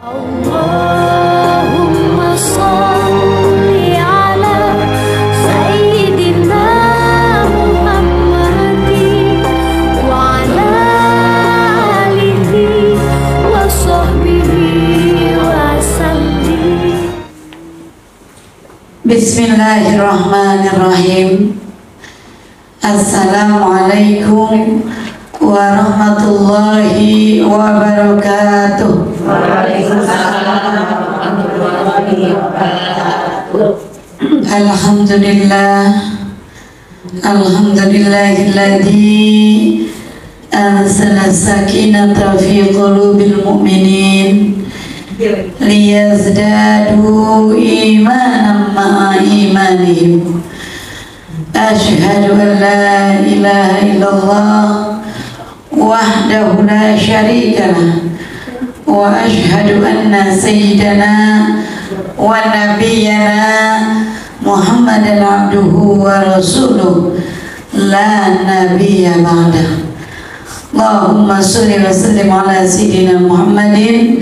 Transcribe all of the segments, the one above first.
Allahumma sholli ala Sayyidina Muhammadin wa ala alihi wa sahbihi wa sallim. Bismillahirrahmanirrahim. Assalamualaikum warahmatullahi wabarakatuh. Waalaikumsalam warahmatullahi wabarakatuh. Alhamdulillahilladzi anzala sakinata fi qulubil mu'minin liyazdadu imanan ma'a imanihim. Asyhadu an la ilaha illallah wahdahu la syarikalah wa asyhadu anna sayyidana wa nabiyyana Muhammadan abduhu wa rasuluh la nabiyya ba'dah. Allahumma sholli wa sallim ala sayyidina Muhammadin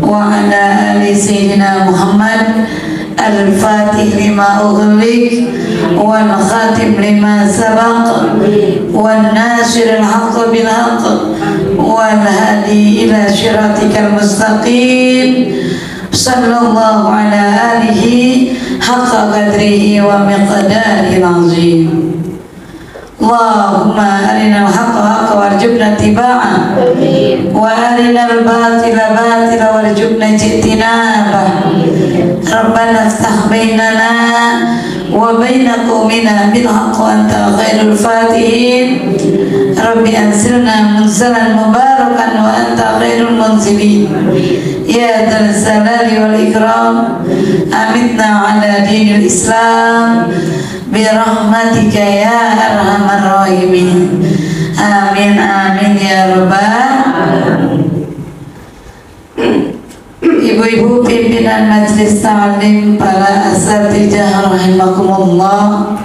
wa ala ali sayyidina Muhammad al-fatih lima ughliq wal khatim lima sabaq wan nasir al-haqq bil haqq wal hadi ila siratikal mustaqim. Sallallahu ala alihi haqqa qadrihi wa miqdarihi al-azim. Allahumma arinal haqqa haqqa warjubna tiba'ah wa arinal batila batila warjubna jittinabah. Rabbana iftah bainana wa baina qaumina bil haqq wa anta khairul fatihin. Rabbi anzilna munzalan mubarakan wa anta khairul munzilin. Ya dzal jalali wal ikram, amitna ala dinil Islam birahmatika ya arhamar rahimin. Amin amin ya rabbal alamin. Ibu-ibu pimpinan majelis ta'lim, para asatijah rahimakumullah.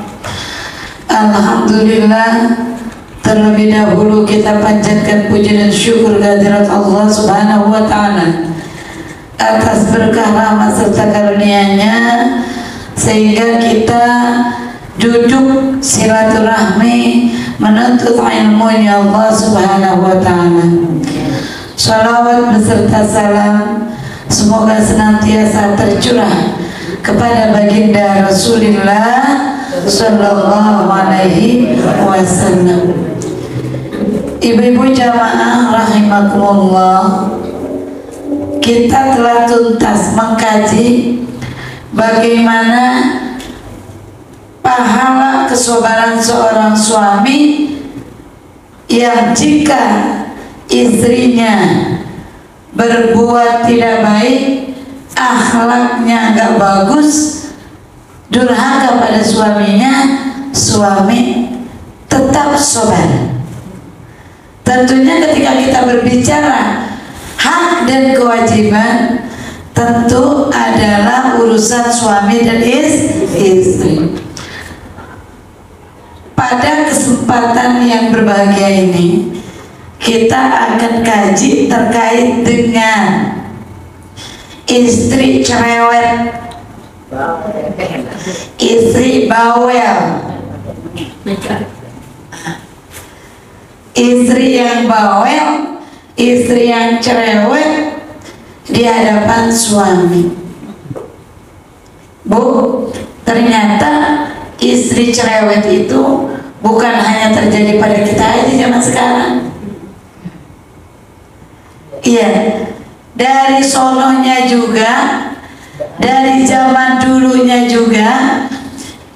Alhamdulillah, terlebih dahulu kita panjatkan puji dan syukur kehadirat Allah Subhanahu wa taala atas berkah rahmat serta karunia-Nya sehingga kita duduk silaturahmi menuntut ilmu-Nya Allah Subhanahu wa taala. Salawat beserta salam semoga senantiasa tercurah kepada baginda Rasulullah sallallahu alaihi wasallam. Ibu-ibu jamaah rahimakumullah, kita telah tuntas mengkaji bagaimana pahala kesabaran seorang suami yang jika istrinya berbuat tidak baik, akhlaknya gak bagus, durhaka pada suaminya, suami tetap sabar. Tentunya ketika kita berbicara hak dan kewajiban, tentu adalah urusan suami dan istri. Pada kesempatan yang berbahagia ini, kita akan kaji terkait dengan istri cerewet, istri bawel, istri yang bawel, istri yang cerewet di hadapan suami. Bu, ternyata istri cerewet itu bukan hanya terjadi pada kita aja zaman sekarang. Iya, dari sononya juga, dari zaman dulunya juga,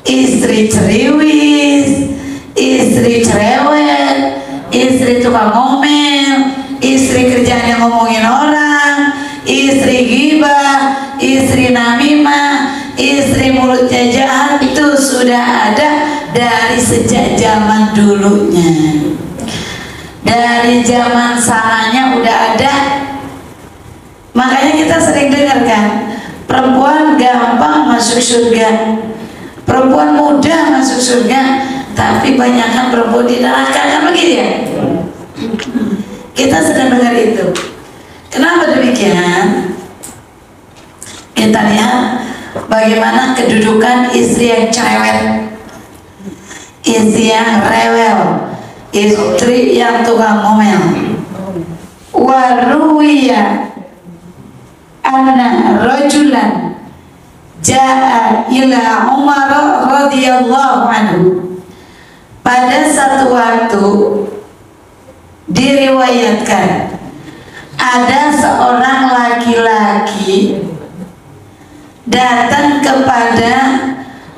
istri ceriwis, istri cerewet, istri tukang ngomel, istri kerjanya ngomongin orang, istri ghibah, istri namimah, istri mulutnya jahat, itu sudah ada dari sejak zaman dulunya. Dari zaman sananya udah ada. Makanya kita sering dengarkan perempuan gampang masuk surga, perempuan mudah masuk surga, tapi banyakkan perempuan di neraka, kan begitu ya? Kita sedang dengar itu. Kenapa demikian? Kita lihat bagaimana kedudukan istri yang cerewet, istri yang rewel, istri yang tukang ngomel. Waruya anna rajulan jaa ila Umar radhiyallahu anhu. Pada satu waktu diriwayatkan ada seorang laki-laki datang kepada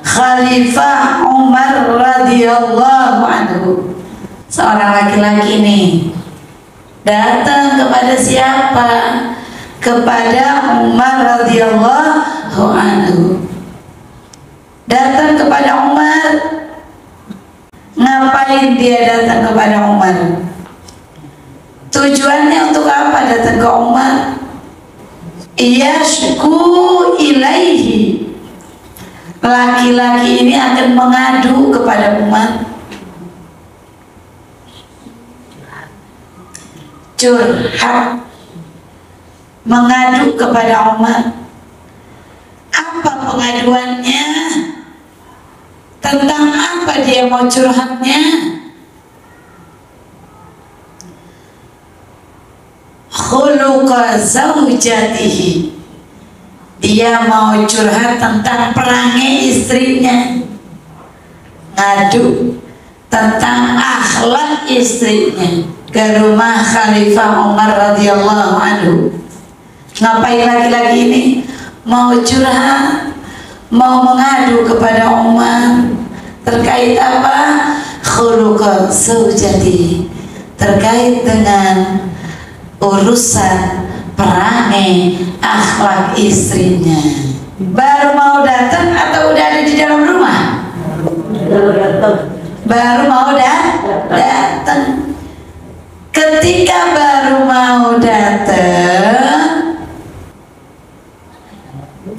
Khalifah Umar radhiyallahu anhu. Seorang laki-laki ini datang kepada siapa? Kepada Umar radhiyallahu anhu. Datang kepada Umar. Ngapain dia datang kepada Umar? Tujuannya untuk apa datang ke Umar? Yashku ilaihi. Laki-laki ini akan mengadu kepada Umar. Curhat, mengadu kepada Umar. Apa pengaduannya? Tentang apa dia mau curhatnya? Khuluqa zaujatihi. Dia mau curhat tentang perangai istrinya, ngadu tentang akhlak istrinya ke rumah Khalifah Umar radhiyallahu anhu. Ngapain laki-laki ini? Mau curhat, mau mengadu kepada Umar terkait apa? Khuluqa zaujati, terkait dengan urusan perangai akhlak istrinya. Baru mau datang atau udah ada di dalam rumah? Baru mau datang. Ketika baru mau datang,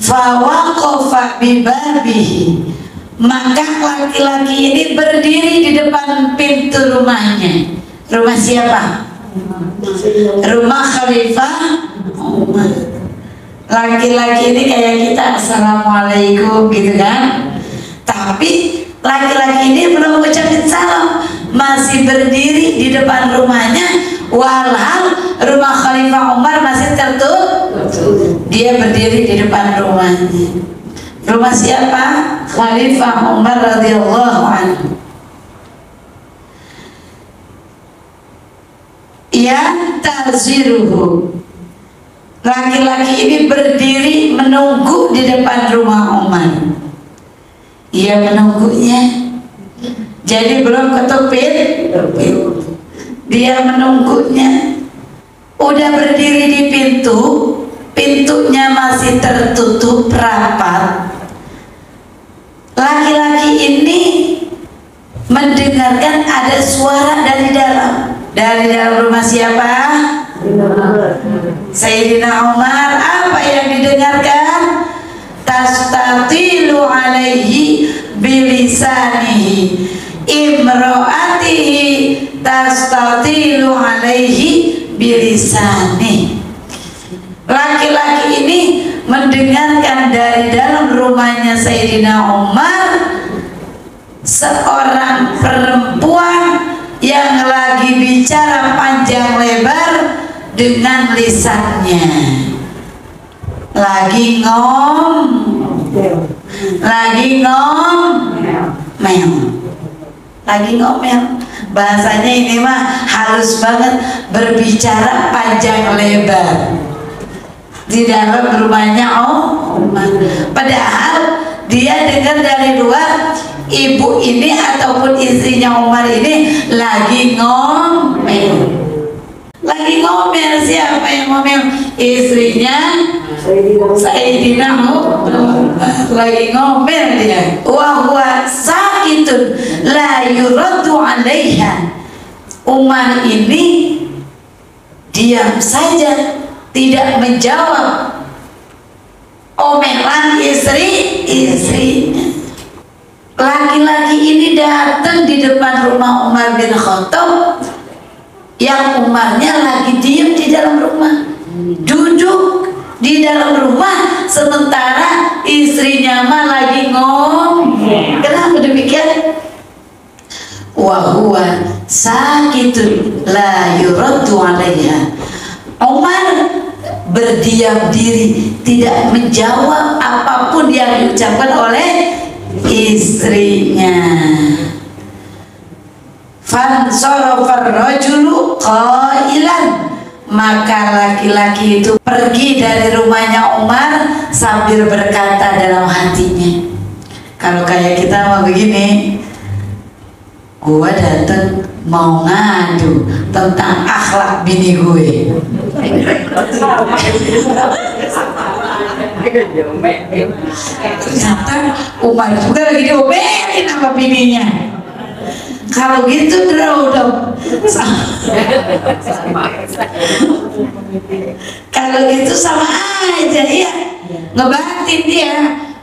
fawaqafa bibabihi, maka laki-laki ini berdiri di depan pintu rumahnya. Rumah siapa? Rumah Khalifah Umar. Laki-laki ini kayak kita, assalamualaikum gitu kan. Tapi laki-laki ini belum ucapin salam, masih berdiri di depan rumahnya, walhal rumah Khalifah Umar masih tertutup. Dia berdiri di depan rumahnya. Rumah siapa? Khalifah Umar radhiyallahu anhu. Yantaziruhu. Laki-laki ini berdiri menunggu di depan rumah Umar. Ia menunggunya. Jadi belum ketuk pintu. Dia menunggunya. Udah berdiri di pintu, pintunya masih tertutup rapat. Laki-laki ini mendengarkan ada suara dari dalam. Dari dalam rumah siapa? Sayyidina Umar. Apa yang didengarkan? Tastatilu alaihi bilisanihi, imro'atihi tastatilu alaihi bilisanihi. Laki-laki ini mendengarkan dari dalam rumahnya Sayyidina Umar seorang perempuan yang lagi bicara panjang lebar dengan lisannya. Lagi ngomel. Bahasanya ini mah halus banget, berbicara panjang lebar di dalam rumahnya Umar. Padahal dia dengar dari luar, ibu ini ataupun istrinya Umar ini lagi ngomel. Siapa yang ngomel? Istrinya Sayyidina Umar. Lagi ngomel dia. Wa huwa sakitun la yuraddu alaiha. Umar ini diam saja, tidak menjawab omelan istrinya. Laki-laki ini datang di depan rumah Umar bin Khattab, yang Umarnya lagi diam di dalam rumah, duduk di dalam rumah sementara istrinya mah lagi ngomong. Kenapa demikian? Wa huwa sakitun la yuraddu alaiha. Umar berdiam diri, tidak menjawab apapun yang diucapkan oleh istrinya. Fansarafar rajulu qailan, maka laki-laki itu pergi dari rumahnya Umar sambil berkata dalam hatinya. Kalau kayak kita mau begini, gua dateng mau ngadu tentang akhlak bini gue. Ternyata Umar juga lagi diomelin sama bininya. Kalau gitu draw dong. Kalau gitu sama aja ya, ngebatin dia.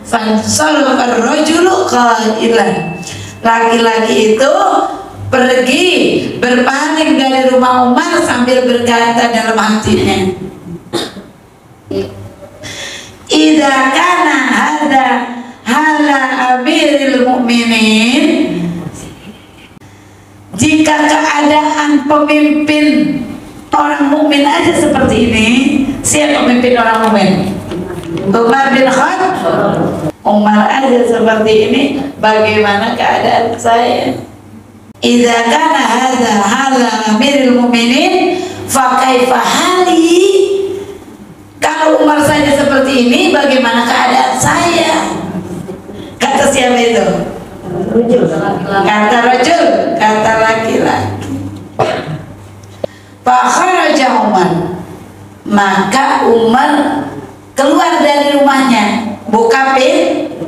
Fansarafar rajulu qailan, laki-laki itu pergi berpaling dari rumah Umar sambil berkata dalam hatinya, idza kana hadza hala amiril mu'minin, jika keadaan pemimpin orang mukmin aja seperti ini, siapa pemimpin orang mukmin? Umar bin Khattab. Umar aja seperti ini, bagaimana keadaan saya? Idza kana hadza hala amiril mu'minin fa kaifa hali? Kalau Umar saja seperti ini, bagaimana keadaan saya? Kata siapa itu? Kata rajul, kata laki-laki. Fa kharaja Umar, maka Umar keluar dari rumahnya, buka pintu.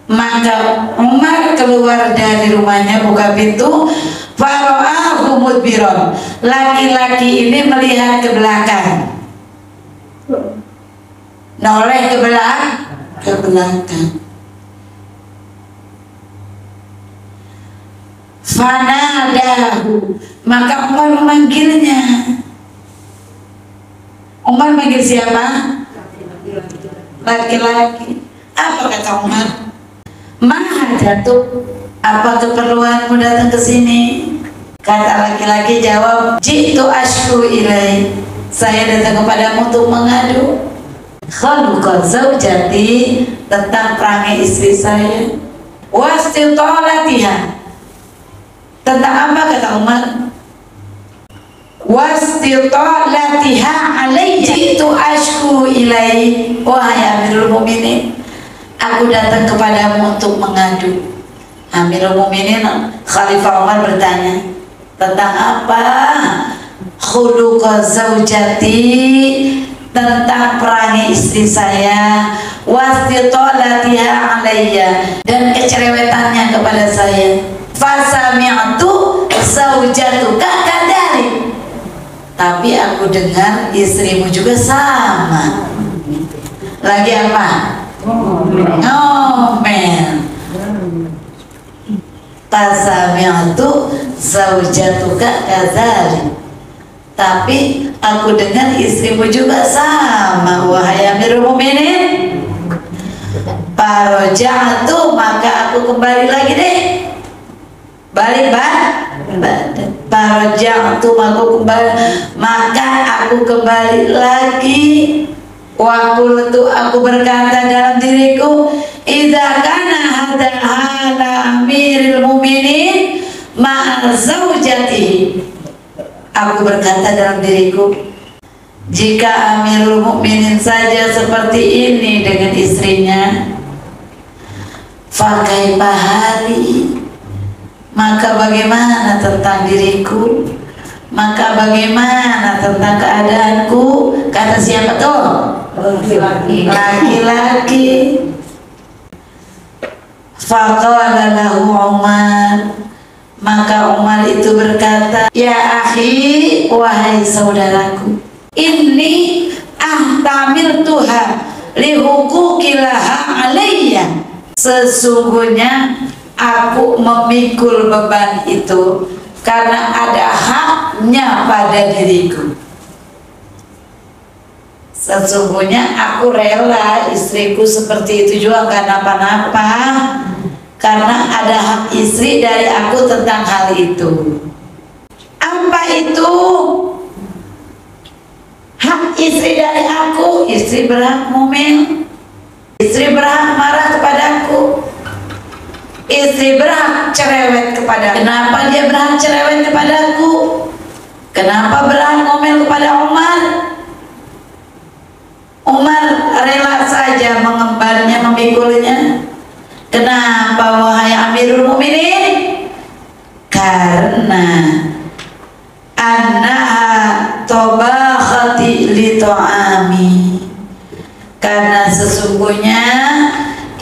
Maka Umar keluar dari rumahnya, buka pintu. Fara'ahu mudbiron, laki-laki ini melihat ke belakang, noleh ke belakang. Fanadahu, maka Umar memanggilnya. Umar manggil siapa? Laki-laki. Apa kata Umar? Maha jatuh, apa keperluanmu datang ke sini? Kata laki-laki jawab, jitu ashku ilai, saya datang kepadamu untuk mengadu khaluqa zaujati, tentang perangai istri saya, wastitolatiha, tentang apa kata Umar? Wastitolatiha alaiya, jitu ashku ilai, wahai Amirul Mukminin, aku datang kepadamu untuk mengadu. Amirul Mukminin Khalifah Umar bertanya, tentang apa? Khuluqa zaujati, tentang perangai istri saya, wastitolatiha alayya, dan kecerewetannya kepada saya. Fasami'tu zaujatuka kadari, tapi aku dengar istrimu juga sama. Lagi apa? Ngomel. Fasami'tu zaujatuka kadari, tapi aku dengar istrimu juga sama, wahai Amirul Mukminin. Faraja'tu, maka aku kembali lagi deh, balik Faraja'tu, maka aku kembali lagi. Waqultu, aku berkata dalam diriku, idza kana hadza hala Amirul Mukminin ma'a zaujati, aku berkata dalam diriku, jika Amirul Mukminin saja seperti ini dengan istrinya, fakaifa hali, maka bagaimana tentang diriku? Maka bagaimana tentang keadaanku? Kata siapa tuh? Laki-laki. Faqala lahu Umar, maka Umar itu berkata, ya akhi, wahai saudaraku, inni ahtamiltuha lihuquqilaha alayya, sesungguhnya aku memikul beban itu karena ada haknya pada diriku. Sesungguhnya aku rela istriku seperti itu juga gak napa-napa, karena ada hak istri dari aku tentang hal itu. Apa itu hak istri dari aku? Istri berhak ngomel, istri berhak marah kepadaku, istri berhak cerewet kepada. Kenapa dia berhak cerewet kepadaku? Kenapa berhak ngomel kepada Umar? Umar rela saja mengembarnya, memikulnya. Kenapa wahai Amirul Mukminin? Karena annaha tabakhati li ta'ami, karena sesungguhnya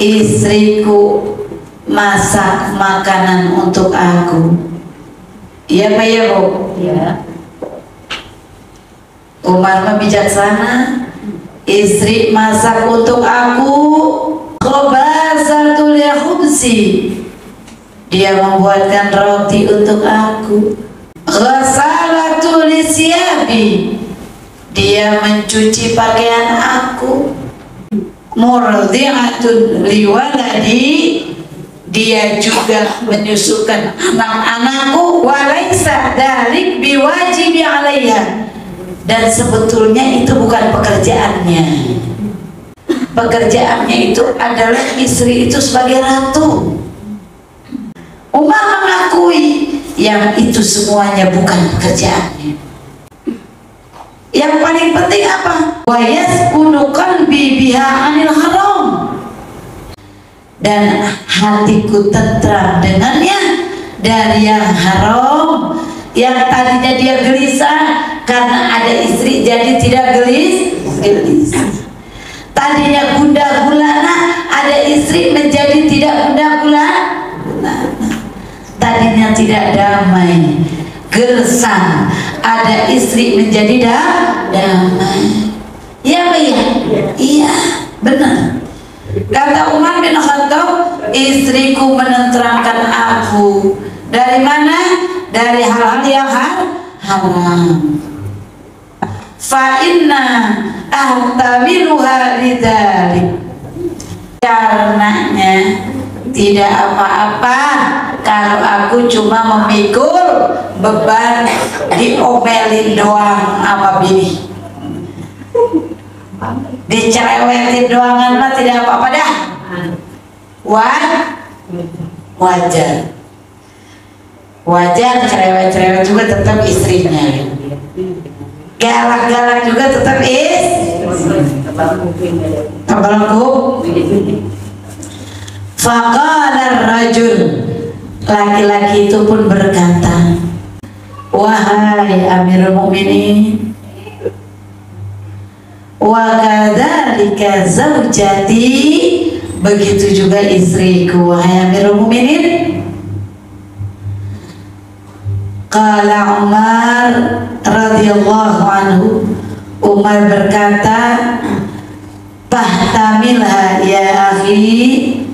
istriku masak makanan untuk aku. Iya Pak ya Bu? Iya. Umar mah bijaksana. Istri masak untuk aku, khabasatul khubsi, dia membuatkan roti untuk aku, ghasalatul siyabi, dia mencuci pakaian aku, murdi'atul liwaladi, dia juga menyusukan anak-anakku, walaysa dzalik biwajibi 'alaiha, dan sebetulnya itu bukan pekerjaannya. Pekerjaannya itu adalah istri itu sebagai ratu. Umar mengakui yang itu semuanya bukan pekerjaannya. Yang paling penting apa? Wa yaskunu qalbi biha 'anil haram, dan hatiku tentram dengannya dari yang haram. Yang tadinya dia gelisah karena ada istri, jadi tidak gelisah. Tadinya gundah gulana, ada istri menjadi tidak gundah gulana. Tadinya tidak damai, gersang, ada istri menjadi damai. Iya Pak ya? Iya, benar. Kata Umar bin Khattab, istriku menenteramkan aku. Dari mana? Dari hal-hal yang haram. Fa inna ahtamiluha lidzalik, karenanya tidak apa-apa kalau aku cuma memikul beban diomelin doang sama bini, dicerewetin doangan mah tidak apa-apa dah. Wajar cerewet-cerewet juga tetap istrinya, galak-galak juga tetap Tabalaku. Faqala rajul, laki-laki itu pun berkata, wahai Amirul Mukminin, wa kadzalika zaujati, begitu juga istriku wahai Amirul Mukminin. Qala Umar radhiyallahu anhu, Umar berkata, fahtamilha ya akhi,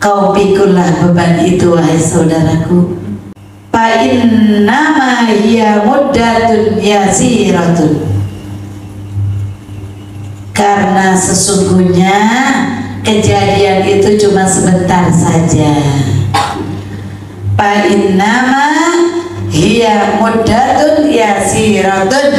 kau pikullah beban itu wahai saudaraku. Fa innama hiya muddatun yasiratun, karena sesungguhnya kejadian itu cuma sebentar saja. Fa innama hiya muddatun yasiratun,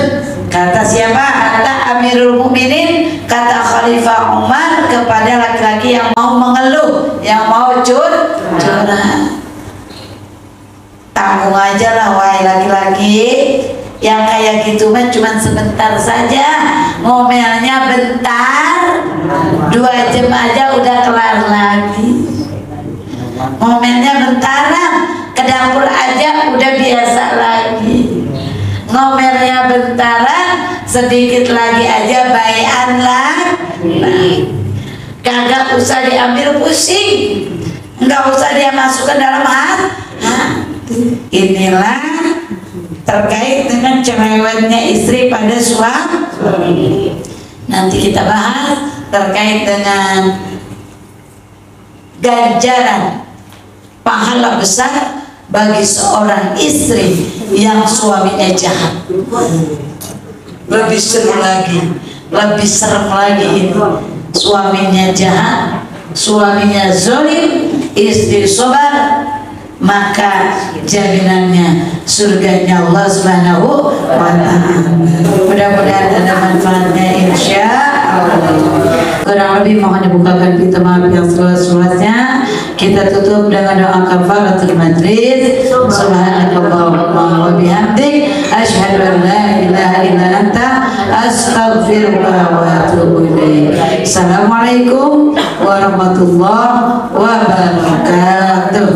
kata siapa? Kata Amirul Mukminin, kata Khalifah Umar kepada laki-laki yang mau mengeluh, yang mau curhat. Tanggung aja lah wahai laki-laki, yang kayak gitu mah cuma sebentar saja, ngomelnya bentar, 2 jam aja udah kelar lagi. Ngomelnya bentaran, ke dapur aja udah biasa lagi. Ngomelnya bentaran, sedikit lagi aja bayan lagi. Kagak usah diambil pusing, nggak usah dia masukkan dalam hati. Inilah terkait dengan cerewetnya istri pada suami. Nanti kita bahas terkait dengan ganjaran pahala besar bagi seorang istri yang suaminya jahat. lebih seru lagi, lebih serem lagi ini. Suaminya jahat, suaminya zalim, istri sobar, maka jaminannya surganya Allah Subhanahu wa ta'ala. Mudah-mudahan ada manfaatnya insya Allah. Kurang lebih mohon dibukakan pintu maaf yang seluas-luasnya. Kita tutup dengan doa kafaratul majlis. Subhanakallahumma wa bihamdik asyhadu an la ilaha illa anta astaghfiruka wa atubu ilaik. Assalamualaikum warahmatullahi wabarakatuh.